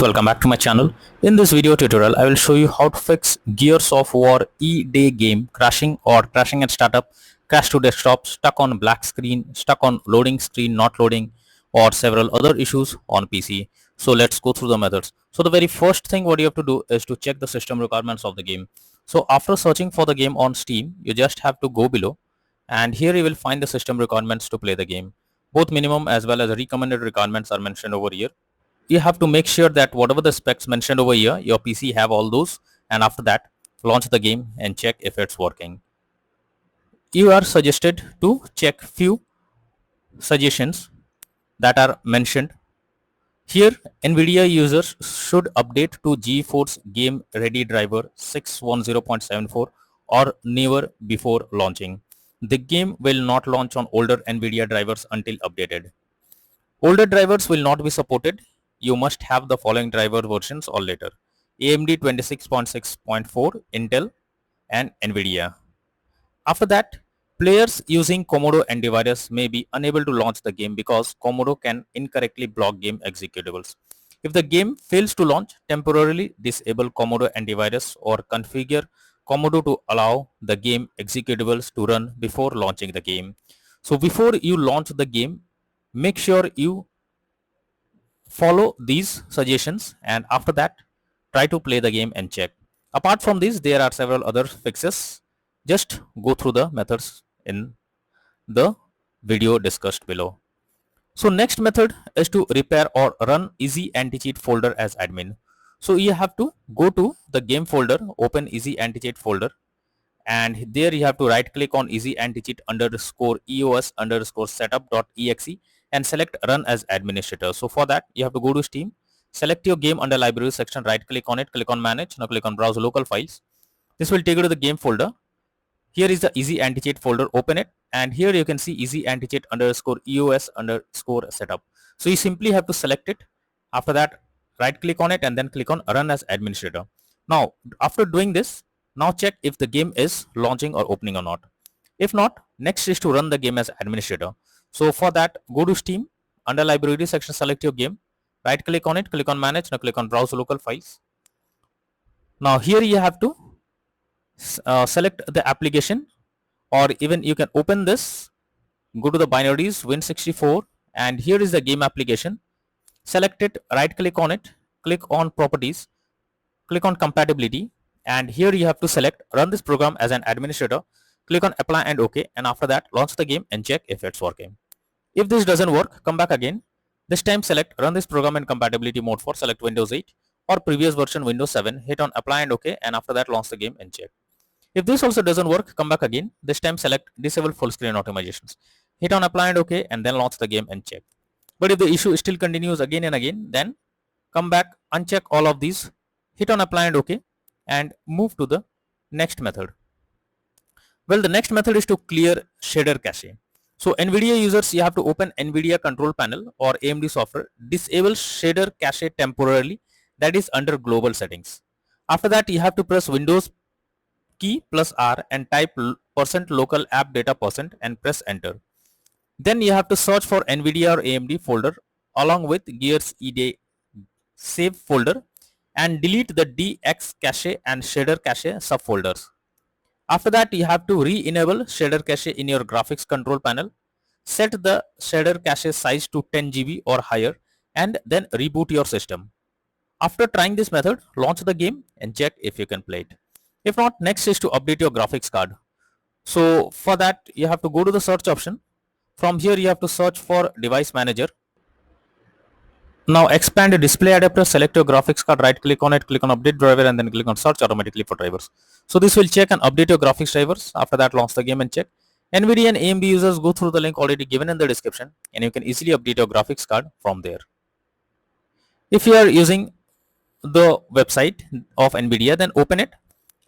welcome back to my channel. In this video tutorial, I will show you how to fix Gears of War E-Day game crashing or crashing at startup, crash to desktop, stuck on black screen, stuck on loading screen, not loading, or several other issues on PC. So let's go through the methods. So the very first thing what you have to do is to check the system requirements of the game. So after searching for the game on Steam, you just have to go below and here you will find the system requirements to play the game. Both minimum as well as recommended requirements are mentioned over here. You have to make sure that whatever the specs mentioned over here, your PC have all those, and after that launch the game and check if it's working. You are suggested to check few suggestions that are mentioned here. Nvidia users should update to GeForce Game Ready driver 610.74 or newer before launching. The game will not launch on older Nvidia drivers until updated. Older drivers will not be supported. You must have the following driver versions or later: AMD 26.6.4, Intel, and Nvidia. After that, players using Commodore antivirus may be unable to launch the game because Commodore can incorrectly block game executables. If the game fails to launch, temporarily disable Commodore antivirus or configure Commodore to allow the game executables to run before launching the game. So before you launch the game, make sure you follow these suggestions, and after that try to play the game and check. Apart from this, there are several other fixes. Just go through the methods in the video discussed below. So next method is to repair or run easy anti-cheat folder as admin. So you have to go to the game folder, open easy anti-cheat folder, and there you have to right click on easy anti-cheat underscore eos underscore setup.exe and select run as administrator. So for that you have to go to Steam, select your game under library section, right click on it, click on manage, now click on browse local files. This will take you to the game folder. Here is the easy anti-cheat folder, open it, and here you can see easy anti-cheat underscore eos underscore setup. So you simply have to select it. After that right click on it and then click on run as administrator. Now after doing this, now check if the game is launching or opening or not. If not, next is to run the game as administrator. So for that, go to Steam, under library section, select your game, right click on it, click on manage, now click on browse local files. Now here you have to select the application, or even you can open this, go to the binaries Win64, and here is the game application. Select it, right click on it, click on properties, click on compatibility, and here you have to select run this program as an administrator. Click on apply and OK, and after that launch the game and check if it's working. If this doesn't work, come back again. This time select run this program in compatibility mode for select Windows 8 or previous version Windows 7, hit on apply and OK, and after that launch the game and check. If this also doesn't work, come back again. This time select disable full screen optimizations, hit on apply and OK, and then launch the game and check. But if the issue still continues again and again, then come back, uncheck all of these, hit on apply and OK, and move to the next method. Well, the next method is to clear shader cache. So Nvidia users, you have to open Nvidia control panel or AMD software, disable shader cache temporarily, that is under global settings. After that you have to press Windows key plus R and type %local app data % and press enter. Then you have to search for Nvidia or AMD folder along with Gears E-Day save folder and delete the DX cache and shader cache subfolders. After that you have to re-enable shader cache in your graphics control panel, set the shader cache size to 10 GB or higher, and then reboot your system. After trying this method, launch the game and check if you can play it. If not, next is to update your graphics card. So for that you have to go to the search option. From here you have to search for device manager. Now expand the display adapter, select your graphics card, right click on it, click on update driver, and then click on search automatically for drivers. So this will check and update your graphics drivers. After that launch the game and check. Nvidia and AMD users, go through the link already given in the description and you can easily update your graphics card from there. If you are using the website of Nvidia, then open it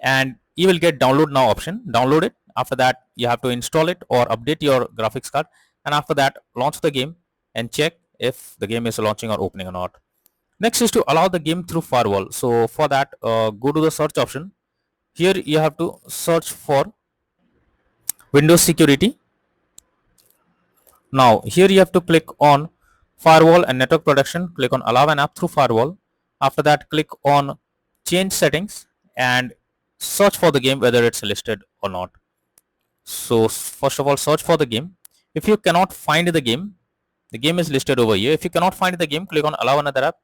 and you will get download now option. Download it. After that you have to install it or update your graphics card, and after that launch the game and check if the game is launching or opening or not. Next is to allow the game through firewall. So for that go to the search option. Here you have to search for Windows security. Now here you have to click on firewall and network protection, click on allow an app through firewall. After that, click on change settings and search for the game whether it's listed or not. So first of all, search for the game. If you cannot find the game is listed over here. If you cannot find the game, click on allow another app,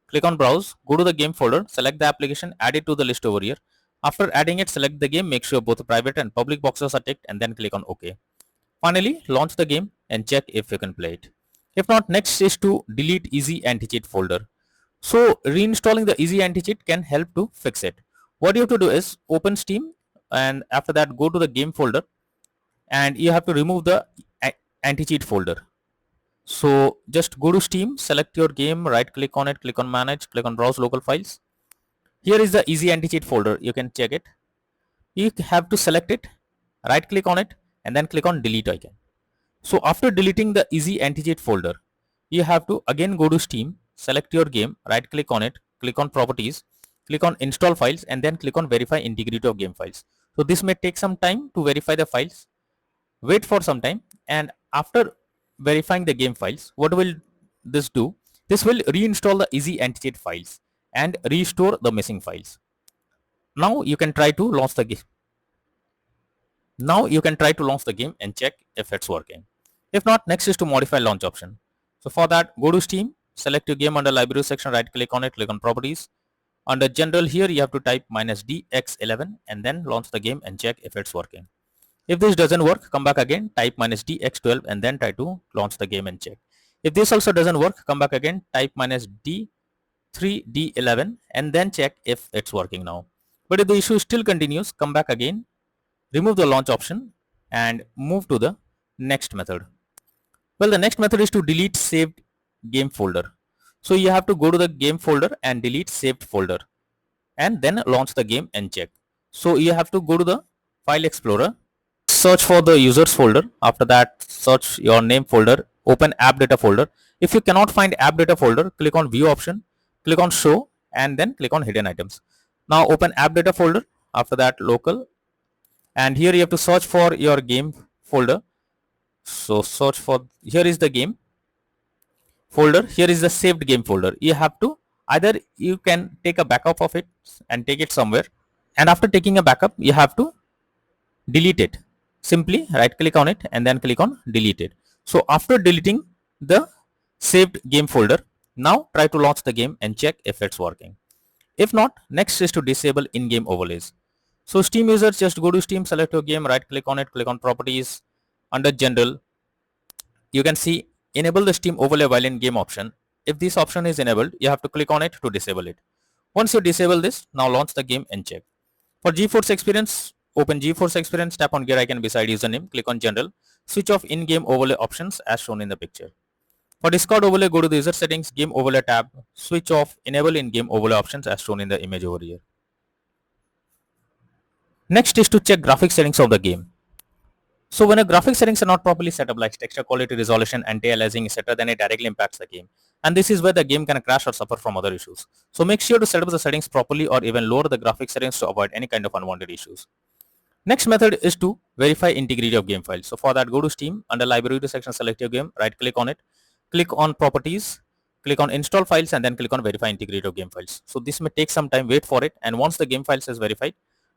click on browse, go to the game folder, select the application, add it to the list over here. After adding it, select the game, make sure both private and public boxes are ticked, and then click on OK. Finally, launch the game and check if you can play it. If not, next is to delete easy anti-cheat folder. So reinstalling the easy anti-cheat can help to fix it. What you have to do is open Steam, and after that go to the game folder, and you have to remove the anti-cheat folder. So just go to Steam, select your game, right click on it, click on manage, click on browse local files. Here is the easy anti-cheat folder, you can check it. You have to select it, right click on it, and then click on delete icon. So after deleting the easy anti-cheat folder, you have to again go to Steam, select your game, right click on it, click on properties, click on install files, and then click on verify integrity of game files. So this may take some time to verify the files. Wait for some time, and after verifying the game files, what will this do? This will reinstall the easy anti-cheat files and restore the missing files. Now you can try to launch the game. Now you can try to launch the game and check if it's working. If not, next is to modify launch option. So for that, go to Steam, select your game under library section, right click on it, click on properties. Under general here, you have to type -dx11 and then launch the game and check if it's working. If this doesn't work, come back again, type -dx12 and then try to launch the game and check. If this also doesn't work, come back again, type -d3d11 and then check if it's working now. But if the issue still continues, come back again, remove the launch option and move to the next method. Well, the next method is to delete saved game folder. So you have to go to the game folder and delete saved folder and then launch the game and check. So you have to go to the file explorer, search for the users folder. After that, search your name folder, open app data folder. If you cannot find app data folder, click on view option, click on show and then click on hidden items. Now open app data folder, after that local, and here you have to search for your game folder. So search for, here is the game folder, here is the saved game folder. You have to, either you can take a backup of it and take it somewhere, and after taking a backup you have to delete it. Simply right click on it and then click on delete it. So after deleting the saved game folder, now try to launch the game and check if it's working. If not, next is to disable in-game overlays. So Steam users, just go to Steam, select your game, right click on it, click on properties. Under general, you can see enable the Steam overlay while in game option. If this option is enabled, you have to click on it to disable it. Once you disable this, now launch the game and check. For GeForce Experience, open GeForce Experience, tap on gear icon beside username, click on general, switch off in-game overlay options as shown in the picture. For Discord overlay, go to the user settings, game overlay tab, switch off enable in-game overlay options as shown in the image over here. Next is to check graphics settings of the game. So when a graphics settings are not properly set up, like texture quality, resolution, anti-aliasing, etc., then it directly impacts the game. And this is where the game can crash or suffer from other issues. So make sure to set up the settings properly or even lower the graphics settings to avoid any kind of unwanted issues. Next method is to verify integrity of game files. So for that, go to Steam, under library section, select your game, right click on it, click on properties, click on install files and then click on verify integrity of game files. So this may take some time, wait for it, and once the game files is verified,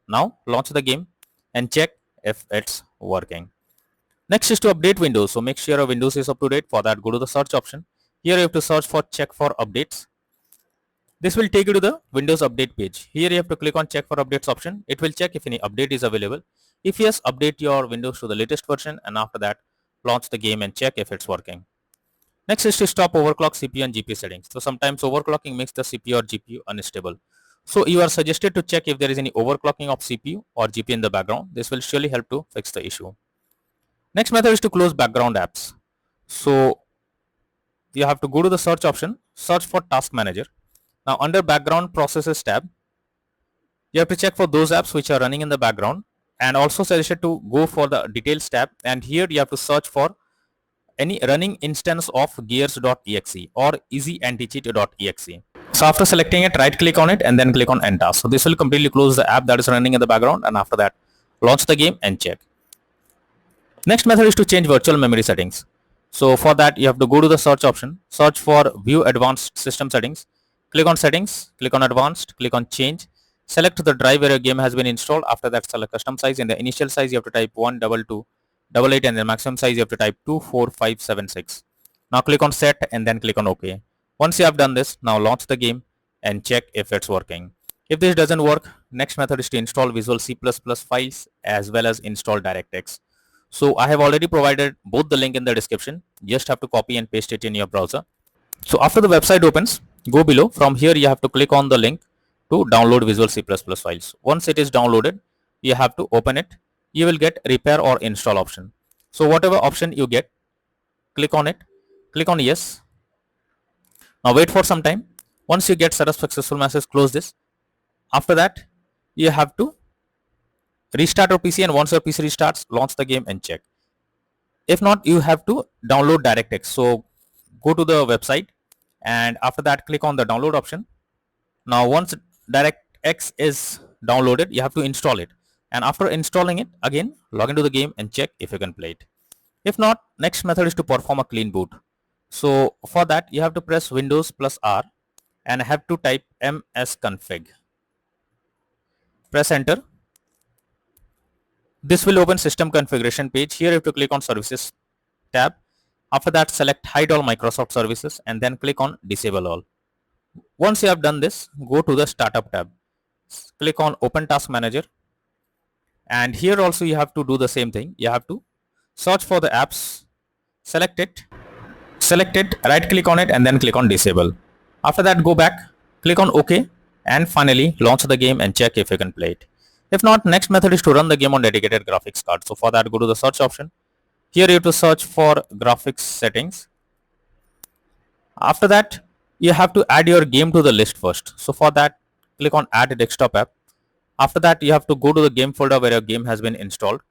now launch the game and check if it's working. Next is to update Windows. So make sure your Windows is up to date. For that, go to the search option. Here you have to search for check for updates. This will take you to the Windows update page. Here you have to click on check for updates option. It will check if any update is available. If yes, update your Windows to the latest version, and after that launch the game and check if it's working. Next is to stop overclock CPU and GPU settings. So sometimes overclocking makes the CPU or GPU unstable. So you are suggested to check if there is any overclocking of CPU or GPU in the background. This will surely help to fix the issue. Next method is to close background apps. So you have to go to the search option, search for task manager. Now under background processes tab, you have to check for those apps which are running in the background, and also suggested to go for the details tab, and here you have to search for any running instance of gears.exe or easyanticheat.exe. So after selecting it, right click on it and then click on enter. So this will completely close the app that is running in the background, and after that launch the game and check. Next method is to change virtual memory settings. So for that, you have to go to the search option, search for view advanced system settings. Click on settings, click on advanced, click on change. Select the drive where your game has been installed. After that, select custom size. In the initial size, you have to type 12288, and the maximum size you have to type 24576. Now click on set and then click on OK. Once you have done this, now launch the game and check if it's working. If this doesn't work, next method is to install Visual C++ files as well as install DirectX. So I have already provided both the link in the description. You just have to copy and paste it in your browser. So after the website opens, go below. From here you have to click on the link to download Visual C++ files. Once it is downloaded, you have to open it. You will get repair or install option. So whatever option you get, click on it. Click on yes. Now wait for some time. Once you get setup successful message, close this. After that, you have to restart your PC, and once your PC restarts, launch the game and check. If not, you have to download DirectX. So go to the website and after that click on the download option. Now once DirectX is downloaded, you have to install it, and after installing it, again log into the game and check if you can play it. If not, next method is to perform a clean boot. So for that you have to press Windows plus R and have to type msconfig. Press enter. This will open system configuration page. Here you have to click on services tab. After that, select hide all Microsoft services and then click on disable all. Once you have done this, go to the startup tab. Click on open task manager, and here also you have to do the same thing. You have to search for the apps, select it, right click on it and then click on disable. After that, go back, click on OK, and finally launch the game and check if you can play it. If not, next method is to run the game on dedicated graphics card. So for that, go to the search option. Here you have to search for graphics settings. After that, you have to add your game to the list first. So for that, click on add desktop app. After that, you have to go to the game folder where your game has been installed.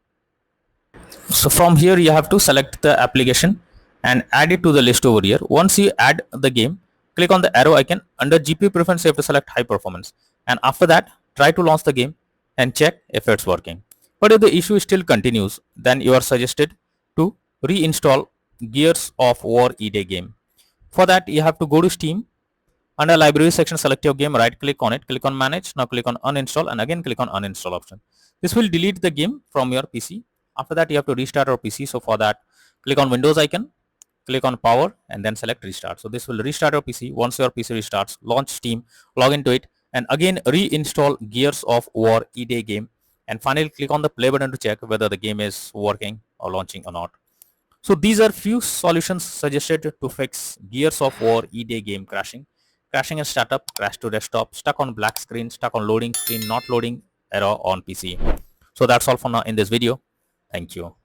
So from here you have to select the application and add it to the list over here. Once you add the game, click on the arrow icon. Under GPU preference you have to select high performance, and after that try to launch the game and check if it's working. But if the issue still continues, then you are suggested to reinstall Gears of War E-Day game. For that you have to go to Steam. Under library section, select your game, right click on it, click on manage. Now click on uninstall and again click on uninstall option. This will delete the game from your PC. After that you have to restart your PC. So for that, click on Windows icon, click on power and then select restart. So this will restart your PC. Once your PC restarts, launch Steam, log into it and again reinstall Gears of War E-Day game, and finally click on the play button to check whether the game is working or launching or not. So these are few solutions suggested to fix Gears of War E-Day game crashing in startup, crash to desktop, stuck on black screen, stuck on loading screen, not loading, error on PC. So that's all for now in this video. Thank you.